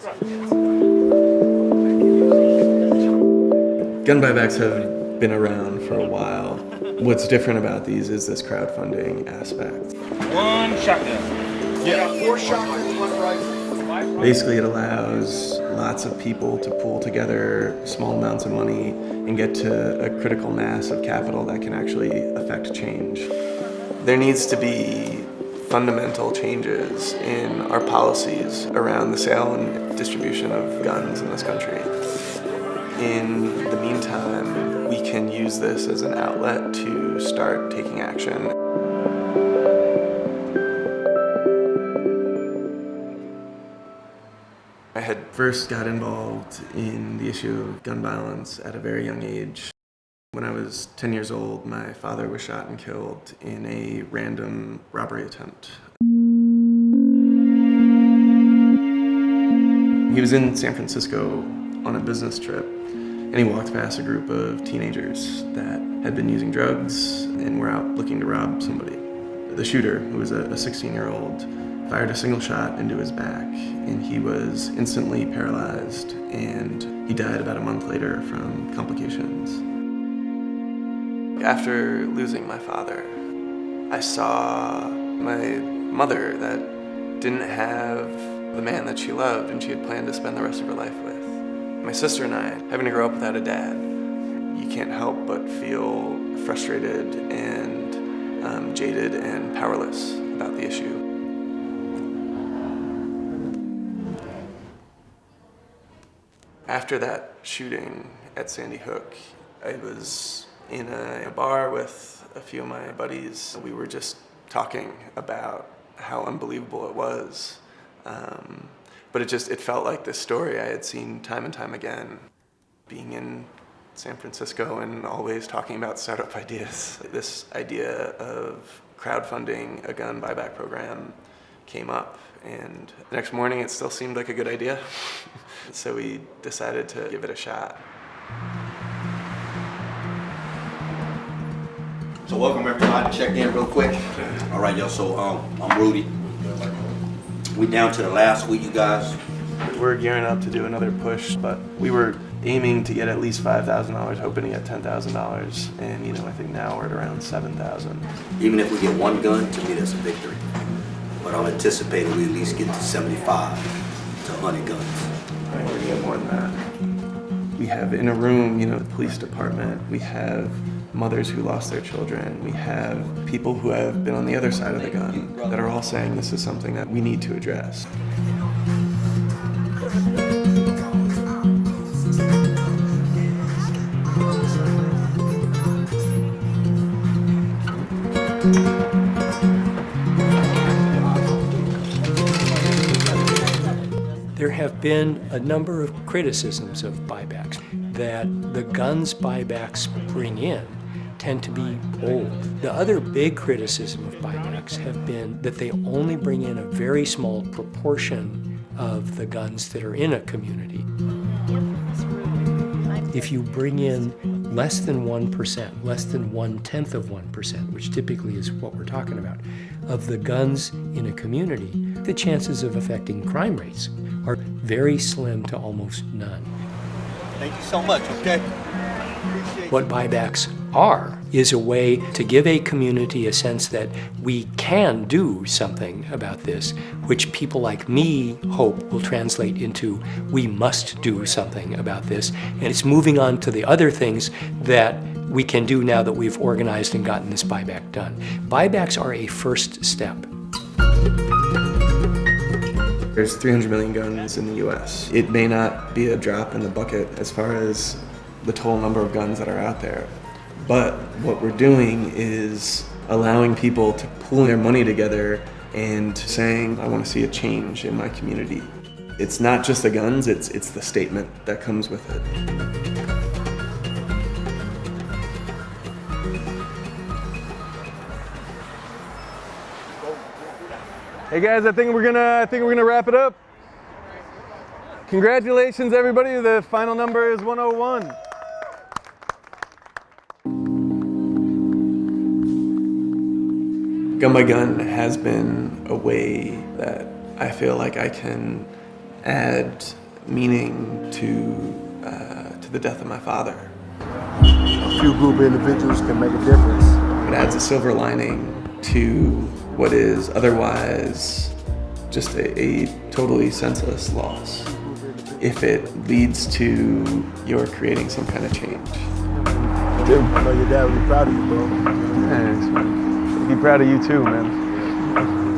Gun buybacks have been around for a while. What's different about these is this crowdfunding aspect. One shotgun. Yeah, 4 shotguns, 1 rifle. Basically, it allows lots of people to pool together small amounts of money and get to a critical mass of capital that can actually affect change. There needs to be fundamental changes in our policies around the sale and distribution of guns in this country. In the meantime, we can use this as an outlet to start taking action. I had first got involved in the issue of gun violence at a very young age. When I was 10 years old, my father was shot and killed in a random robbery attempt. He was in San Francisco on a business trip, and he walked past a group of teenagers that had been using drugs and were out looking to rob somebody. The shooter, who was a 16-year-old, fired a single shot into his back, and he was instantly paralyzed, and he died about a month later from complications. After losing my father, I saw my mother that didn't have the man that she loved and she had planned to spend the rest of her life with. My sister and I, having to grow up without a dad, you can't help but feel frustrated and jaded and powerless about the issue. After that shooting at Sandy Hook, I was in a bar with a few of my buddies. We were just talking about how unbelievable it was. But it felt like this story I had seen time and time again. Being in San Francisco and always talking about startup ideas. This idea of crowdfunding a gun buyback program came up, and the next morning it still seemed like a good idea. So we decided to give it a shot. So welcome everybody, check in real quick. All right, yo, so I'm Rudy. We down to the last week, you guys. We're gearing up to do another push, but we were aiming to get at least $5,000, hoping to get $10,000, and I think now we're at around $7,000. Even if we get 1 gun, to me that's a victory. But I'm anticipating we at least get to 75 to 100 guns. I think we're gonna get more than that. We have in a room, the police department. We have mothers who lost their children. We have people who have been on the other side of the gun that are all saying this is something that we need to address. There have been a number of criticisms of buybacks that the guns buybacks bring in tend to be old. The other big criticism of buybacks have been that they only bring in a very small proportion of the guns that are in a community. If you bring in less than 1%, less than 1/10 of 1%, which typically is what we're talking about, of the guns in a community, the chances of affecting crime rates are very slim to almost none. Thank you so much, okay? What buybacks are is a way to give a community a sense that we can do something about this, which people like me hope will translate into we must do something about this. And it's moving on to the other things that we can do now that we've organized and gotten this buyback done. Buybacks are a first step. There's 300 million guns in the US. It may not be a drop in the bucket as far as the total number of guns that are out there. But what we're doing is allowing people to pool their money together and saying, I want to see a change in my community. It's not just the guns, it's the statement that comes with it. Hey guys, I think we're gonna wrap it up. Congratulations, everybody. The final number is 101. Gun by Gun has been a way that I feel like I can add meaning to the death of my father. A few group of individuals can make a difference. It adds a silver lining to what is otherwise just a totally senseless loss, if it leads to your creating some kind of change. Tim, I know your dad would be proud of you, bro. Thanks, man. Be proud of you too, man.